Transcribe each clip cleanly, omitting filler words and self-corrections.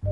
喂，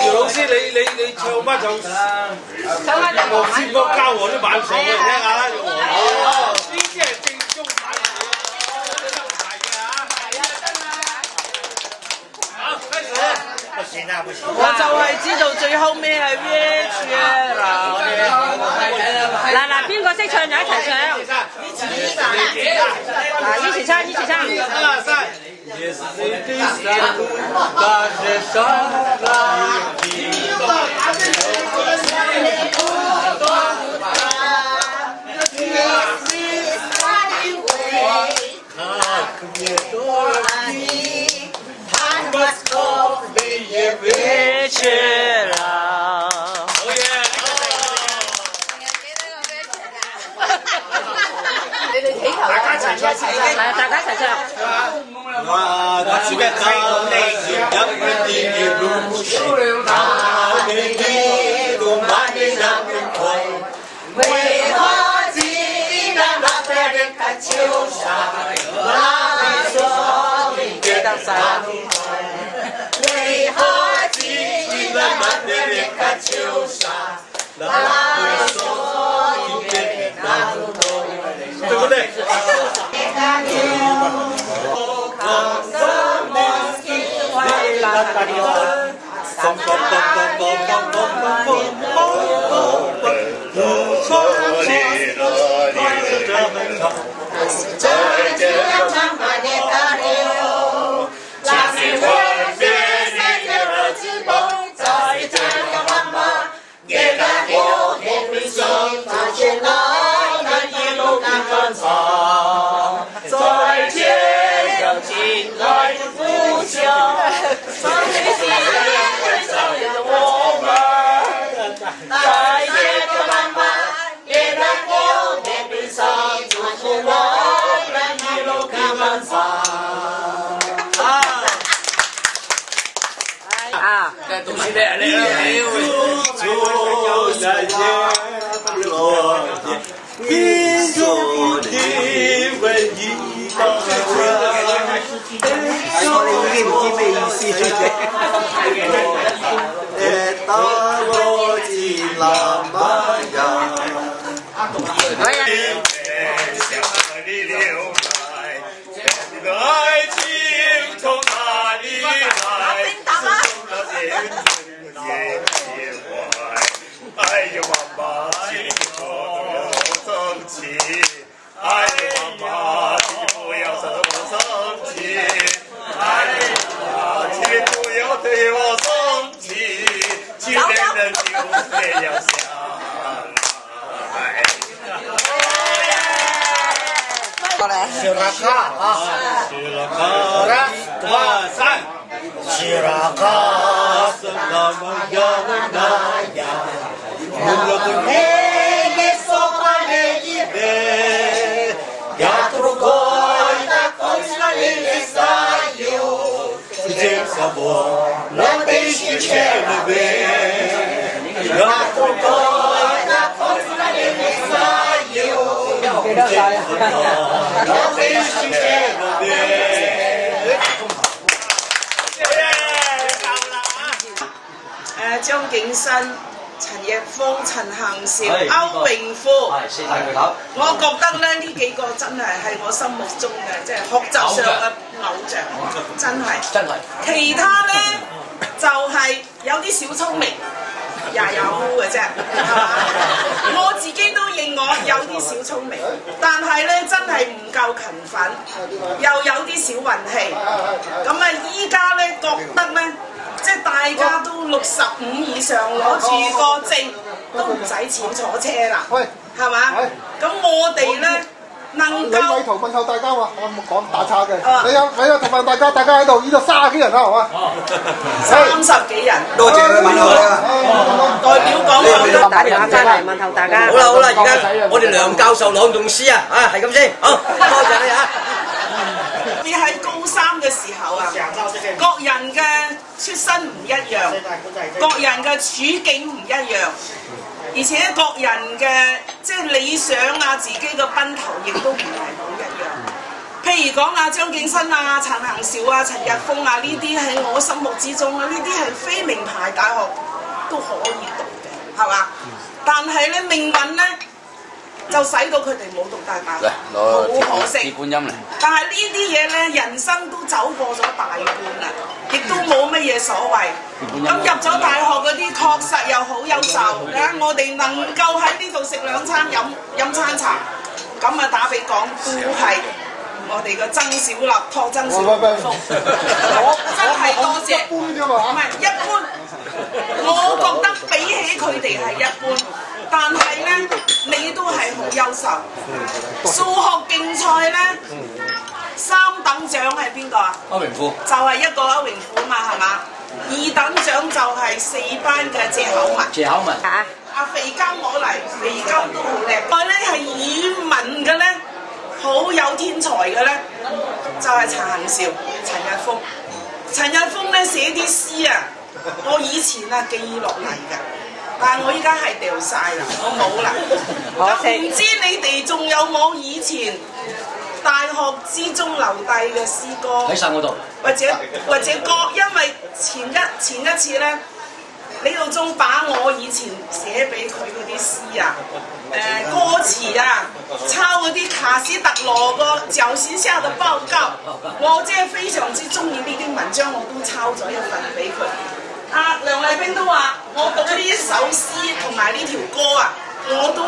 姚老師，你唱乜就我節目教我啲晚上去聽下啦。哦，呢啲係正宗版嘅，真唔係嘅嚇。係啊，真啊。好，開始。不行啊，不行。我就係知道最後尾係 VH 嗱，邊個識唱就一齊唱。一起唱，一起唱。你哋起頭大家一齊唱，大家一齊唱。我只嘅睇到你有啲嘅路線，他們一路慢地讓人推，為何只能讓別人看秋沙，來說你別當山推，為何只能讓別人看秋沙，來說你別當山推，對不對？都是的，你做那些落叶，民族的文艺吧。我哋已經唔知咩意思打我進南馬呀！愛情從哪裡來？哎呀媽媽，請不要生氣！哎呀媽媽，請不要這麼生氣！哎呀媽媽，請不要對我生氣！親愛的就這樣相愛。雪拉卡啊！雪拉卡，1、2、3。雪拉卡，什麼樣那樣？活，那悲喜千万遍，让不够那空子那里面撒有，那悲喜千万遍。張景新、陳奕峰、陳恒兆、歐榮富，我覺得咧呢幾個真係我心目中嘅即係學習上嘅偶像，真係。其他咧就係有啲小聰明，也有嘅啫，係嘛？我自己都認我有啲小聰明，但係咧真係唔夠勤奮，又有啲小運氣。咁啊，依家咧覺得咧。即係大家都65以上攞住個證，都唔使錢坐車啦，係嘛？咁我哋咧能夠你圖問候大家喎，我冇講打岔嘅。你有圖問大家喺度，呢度30幾人啦，係嘛？30幾人。多謝佢問候啊！代表講打電話翻嚟問候大家。好啦，而家我哋梁教授朗誦詩啊，係咁先，好，多謝你啊！你喺高三嘅時候啊，各人嘅出身唔一樣，各人嘅處境唔一樣，而且各人嘅即係理想啊，自己嘅奔頭亦都唔係好一樣。譬如講啊，張景新啊、陳恒兆啊、陳日峰啊，呢啲喺我心目之中啊，呢啲係非名牌大學都可以讀嘅，係嘛？但係咧命運咧。就使到佢哋冇讀大學，好可惜。但係呢啲嘢咧，人生都走過咗大半啦，亦都冇乜嘢所謂。咁入咗大學嗰啲確實又好優秀，我哋能夠喺呢度食2餐飲餐茶，咁啊打比講都係我哋嘅曾小立託曾小立福，我真係多謝。唔係一般，我覺得比起佢哋係一般。但係咧，你都係好優秀。數學競賽咧，3等獎係邊個啊？歐榮富。就係一個歐榮富嘛，係嘛？2等獎就係4班嘅謝巧文。謝巧文。阿肥鳩我嚟，肥鳩都好叻。另外咧係語文嘅咧，好有天才嘅咧，就係陳恒兆、陳日峰。陳日峰咧寫啲詩啊，我以前啊記落嚟嘅。但係我依家係掉晒啦，我冇啦。咁唔知你哋仲有冇以前大學之中留低嘅詩歌？喺晒我度。或者歌，因為前一次咧，李耀忠把我以前寫俾佢嗰啲詩啊，歌詞啊，抄嗰啲卡斯特羅個《腳線下的報告》，我真係非常之中意呢啲文章，我都抄咗一份俾佢。梁麗冰都話：我讀呢一首詩同埋呢條歌啊，我都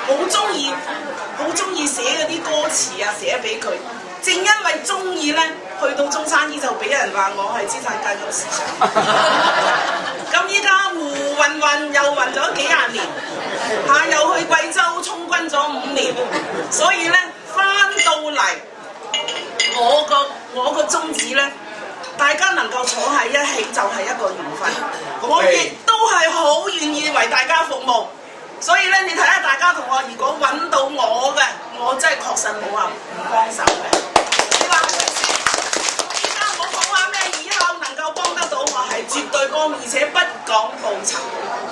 好中意寫嗰啲歌詞啊，寫俾佢。正因為中意咧，去到中山醫就俾人話我係資產階級思想。咁依家胡混又混咗幾廿年，又去貴州充軍咗5年，所以咧翻到嚟，我個宗旨咧。大家能夠坐喺一起就係一個緣分，我亦都係好願意為大家服務，所以咧你睇下大家同學如果揾到我嘅，我真係確實冇話唔幫手嘅。你話係咪先？依家唔好講話咩，以後能夠幫得到我係絕對幫，而且不講報酬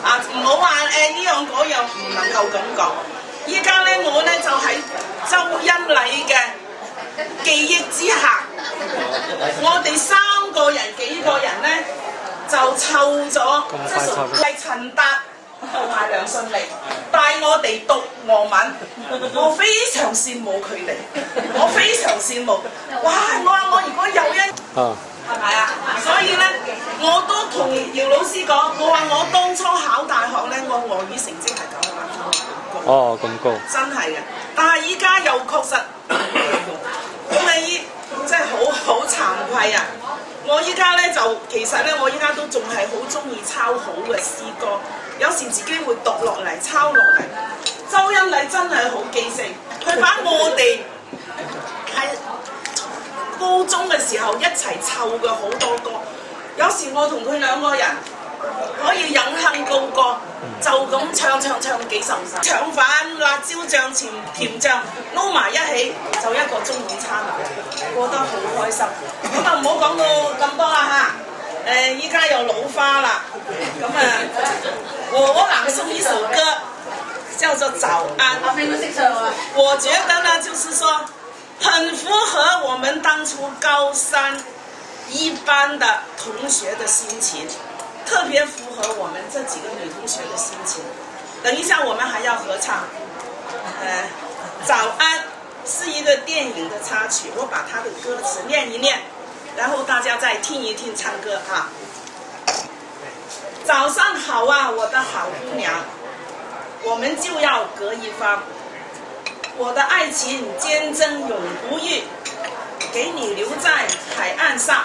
啊！唔好話呢樣嗰樣唔能夠咁講。依家咧我咧就喺周恩禮嘅記憶之下，我哋3個人幾個人咧就湊咗，即係陳達同埋梁信利帶我哋讀俄文，我非常羨慕佢哋，我非常羨慕。哇！我話我如果有一係咪啊？所以咧，我都同姚老師講，我話我當初考大學咧，我俄語成績係900分。哦，咁高。真係嘅，但係依家又確實，咁你真係好慚愧啊！我依家咧就其實咧，我依家都仲係好中意抄好嘅詩歌，有時自己會讀落嚟、抄落嚟。周恩禮真係好記性，佢把我哋係高中嘅時候一齊湊嘅好多歌，有時我同佢2個人可以引哼高歌，就咁唱幾首詩，腸粉、辣椒醬、甜醬撈埋一起就一個中午餐啦，過得好開心。咁啊唔好講到咁多啦嚇，依家又老花啦，咁啊，我朗诵一首歌，叫做《早安》。我覺得呢，就是說，很符合我們當初高三一班的同學的心情，特別符合我們這幾個女同學的心情。等一下我們還要合唱，早安是一個電影的插曲，我把它的歌詞念一念，然後大家再聽一聽唱歌啊。早上好啊，我的好姑娘，我們就要隔一方，我的愛情堅貞永不渝，給你留在海岸上，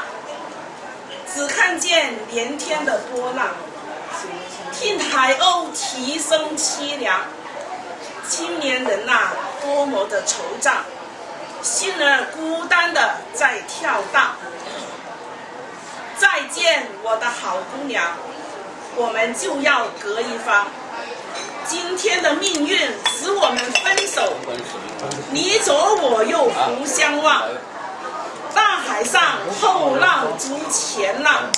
只看見連天的波浪，聽海鷗啼聲淒涼，青年人啊，多麼的惆悵，心兒孤單的在跳蕩。再見，我的好姑娘，我們就要隔一方。今天的命運使我們分手，你左我右不相望。大海上後浪逐前浪，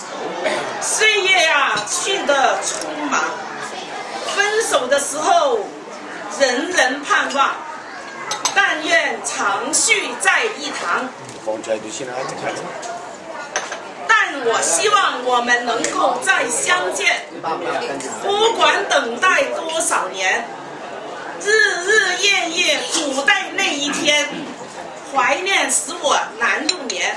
歲月啊去得匆忙。分手的時候，人人盼望，但願長續在一堂。但我希望我們能夠再相見，不管等待多少年，日日夜夜苦待那一天，懷念使我難入眠。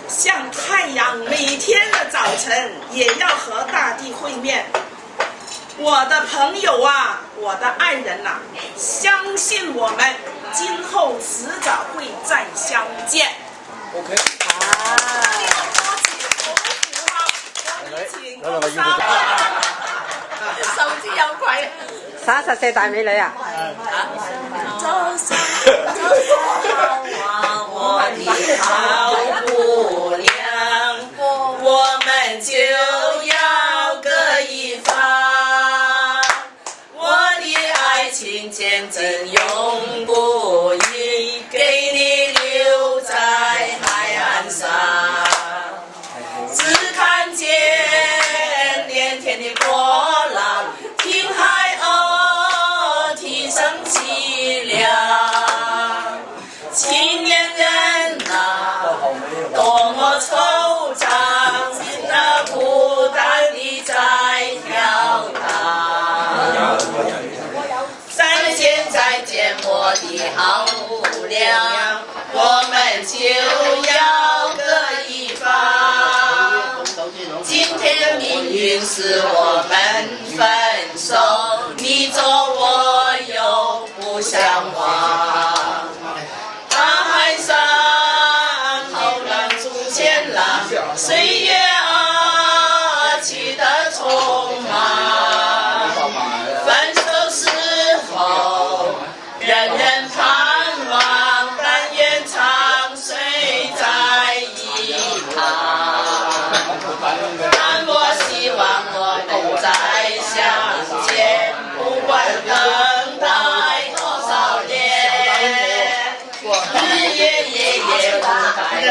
像太陽每天的早晨也要和大地會面。我的朋友啊，我的愛人啊，相信我們今後遲早會再相見。OK。受之有愧。34大美女啊！早上好，我的好姑娘，我們就要隔一方，我的愛情堅貞永不渝，給你留在海岸上，只看見連天的波浪，聽海鷗啼聲淒涼。青年人啊，多麼惆悵，心兒孤單地在跳蕩。再見再見，我的好姑娘，我們就要隔一方。今天命運使我們分手，你左我右不相望。大海上後浪逐前浪，歲月啊去得匆忙。分手時候，人人盼望，但願長睡在一旁。但我希望我們再相見，不管等待多少年，日夜夜夜不待那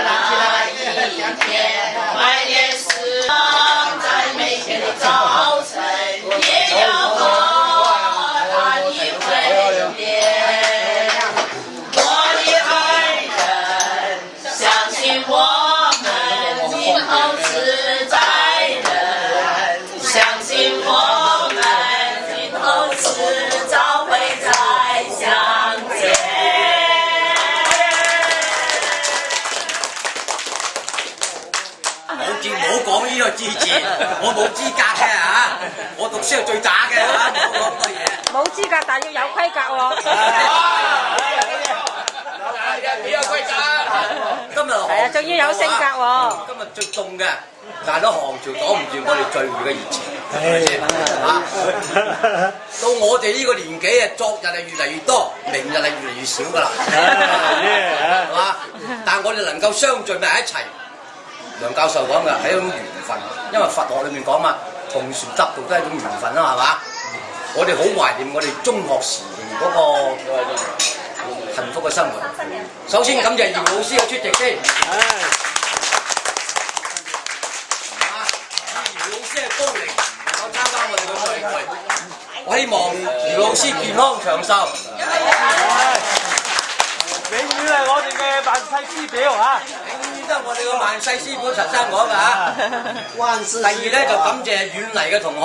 一天，懷念時光在每天的早晨，也要和他的會面。我的愛人，相信我們今後是在人，相信我們今後遲早會再相見。唔好講呢個字字，我冇資格嘅嚇，我讀書係最渣嘅嚇，唔好講咁多嘢。冇資格，但要有規格喎。幾有規格？今日係啊，仲要有性格喎。今日最凍嘅，但係都寒潮擋唔住我哋聚會嘅熱情，係咪先？到我哋呢個年紀啊，昨日係越嚟越多，明日係越嚟越少㗎啦，係嘛？但係我哋能夠相聚埋一齊。梁教授講嘅係一種緣分，因為佛學裏面講嘛，同船執道都係一種緣分啦，係嘛？我哋好懷念我哋中學時期嗰個幸福嘅生活。首先感謝姚老師嘅出席先。我希望余老師健康長壽。永遠係我哋嘅萬世師表啊！永遠都係我哋嘅萬世師表陳生講㗎嚇。第二咧就感謝遠嚟嘅同學，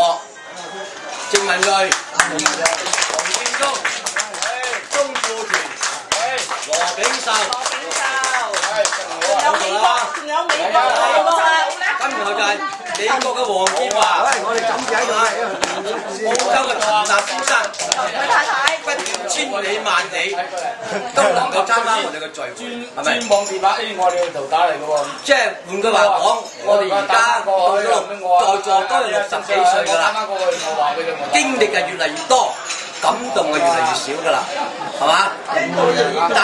鄭文瑞、黃建忠、鐘富團、羅炳秀，仲有美國，仲有美國嚟喎。咁然後就係美國嘅黃建華，我哋枕住喺度澳洲嘅陳達先生，佢太太不斷千里萬里都能夠參加我哋嘅聚會，係咪？專網電話 A 我哋圖打嚟嘅喎。即係換句話講，我哋而家在座都係60幾歲㗎啦，經歷係越嚟越多，感動係越嚟越少㗎啦，係嘛？但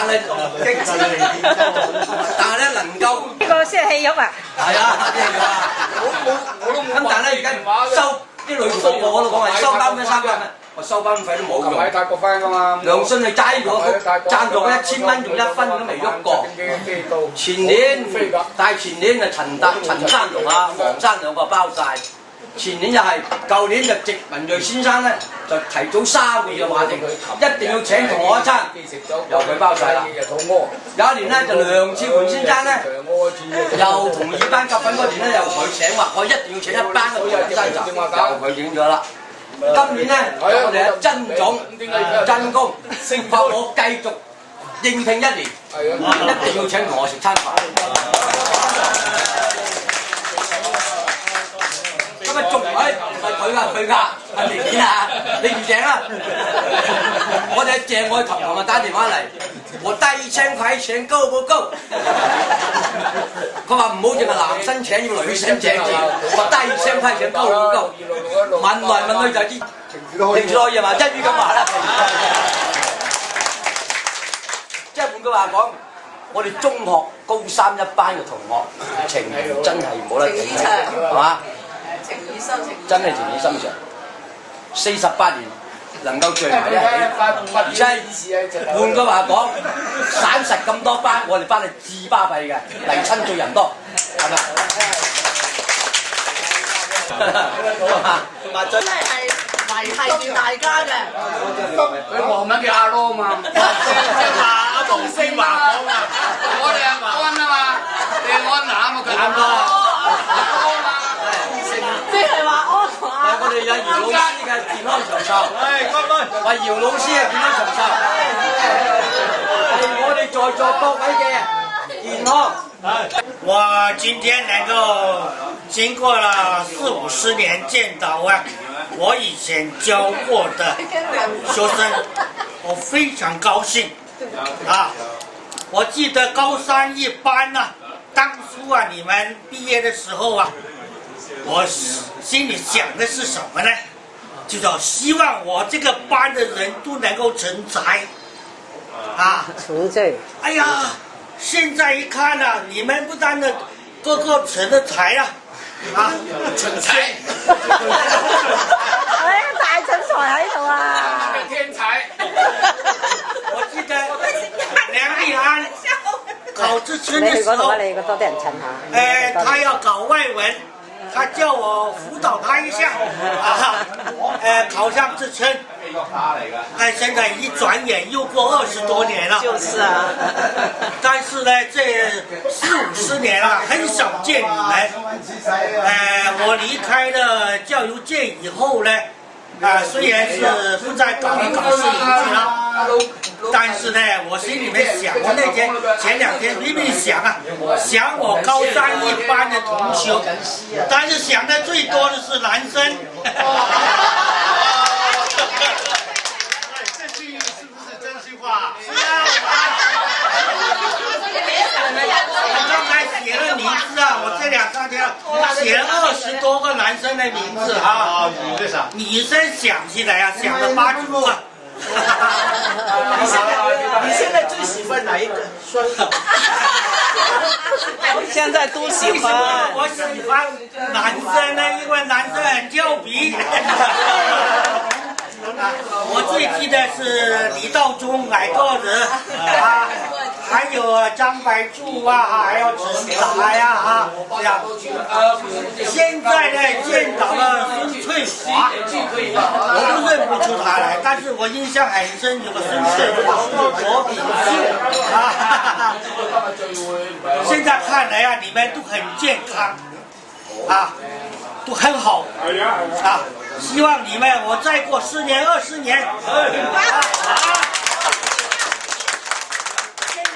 係咧能夠呢個先係戲肉啊！係啊，我都冇。咁但係咧而家收啲女同學我都講係收包咩300蚊，我收包費都冇用。喺泰國翻㗎嘛。梁信係齋咗贊助1000蚊，用1分都未喐過。前年，但係前年就陳生同阿黃生兩個包晒。前年又係，舊年就植文瑞先生咧就提早3個月就話定，一定要請同我一餐，由佢包晒啦。有一年咧就梁志桓先生咧，又同二班夾粉嗰年咧又佢請話，我一定要請一班嘅同學生就由佢影咗啦。今年咧我哋嘅曾總曾公話我繼續應聘1年，一定要請同我食餐飯。咁啊，仲唔係佢㗎，係明顯啊！你唔請啊？我哋謝愛琴琴日打電話嚟，我1000塊錢高唔高？佢話唔好淨係男生請，要女生請字。我1000塊錢高唔高？問來問去就知，平時可以話一於咁話啦。即係換句話講，我哋中學高3一班嘅同學情誼真係冇得頂，係嘛？真係情義深長，48年能夠聚埋一起，而且換句話講，散實咁多班，我哋班係至巴閉嘅，嚟親最人多，係咪？真係維係住大家嘅。佢韓文叫阿羅嘛，即係話阿黃星華講啊，我哋係安啊嘛，你係安南啊，佢阿羅。即係話安華。我哋有姚老師嘅健康長壽，話姚老師嘅健康長壽，係我哋在座各位嘅健康。我今天能夠經過了40-50年見到我以前教過的學生，我非常高興啊！我記得高3一班當初你們畢業的時候我心裡想的是什麼呢？就是希望我這個班的人都能夠成才啊！成才。哎呀！現在一看你們不但的個個成了才成才，哎，大成才喺度啊！天才。我記得梁立安考自稱的時候，他要搞外文，他叫我輔導他一下，考上自稱。現在一轉眼又過20多年了，就是啊。但是呢，這40-50年了，很少見你們。我離開了教育界以後呢，雖然是不再搞一搞攝影機了，但是呢，我心裡面想，我那天前2天拼命想想我高3一班的同學，但是想的最多的是男生。這句是不是真心話？是啊，我剛才寫了名字我這2-3天寫了20多個男生的名字女生想起來想得發出你現在最喜歡哪一個？現在都喜歡。我喜歡男生呢，因為男生很調皮。我最記得是李道中矮個子還有張白柱還有陳達現在呢見到了孫翠華，我都認不出他来，但是我印象很深，有个绅士罗炳秀啊。现在看来啊，你们都很健康啊，都很好啊。希望你们我再过10年、20年跟你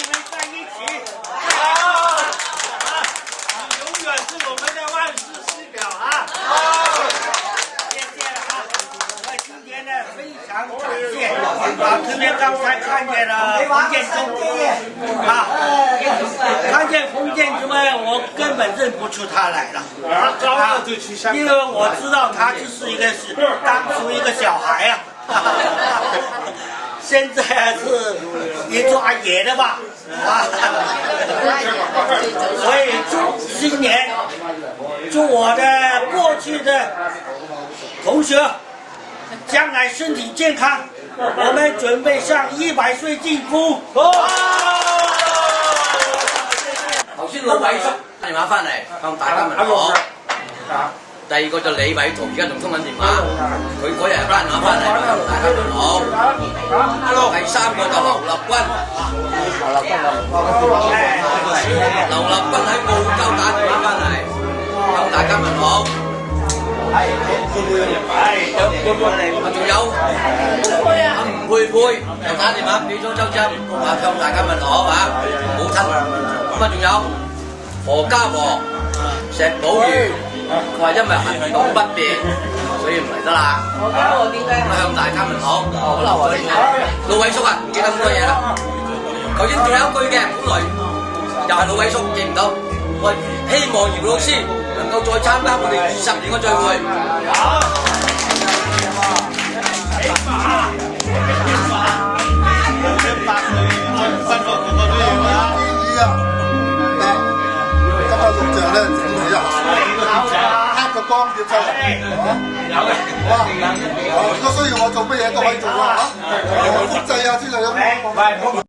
们在一起。你永远是我们的万世师表啊！谢谢了啊！我今天呢非常感谢啊，特别刚才看见了冯建中啊，看见冯建中呢，我根本认不出他来了啊，因为我知道他就是当初一个小孩啊，现在是一做阿爷的吧啊，所以祝新年，祝我的过去的同学将来身体健康，我们准備向100歲進步。頭先老偉叔打電話翻嚟向大家問好。第二個就李偉圖，而家仲通緊電話，佢嗰日打電話翻嚟向大家問好。第三個就劉立軍，劉立軍喺澳洲打電話翻嚟向大家問好。仲有阿吳佩佩又打電話俾咗周真，向大家問好啊，好親。咁啊，仲有何家和、石寶如，佢話因為行動不便，所以唔嚟得啦。向大家問好。老偉叔啊，唔記得咁多嘢啦。頭先仲有一句嘅，本來又係老偉叔記唔到。我希望姚老師能夠再參加我哋20年嘅聚會。今日錄像咧整理一下，黑個光碟出嚟，有嘅，好啊，如果需要我做乜嘢都可以做啊，複製啊之類咁。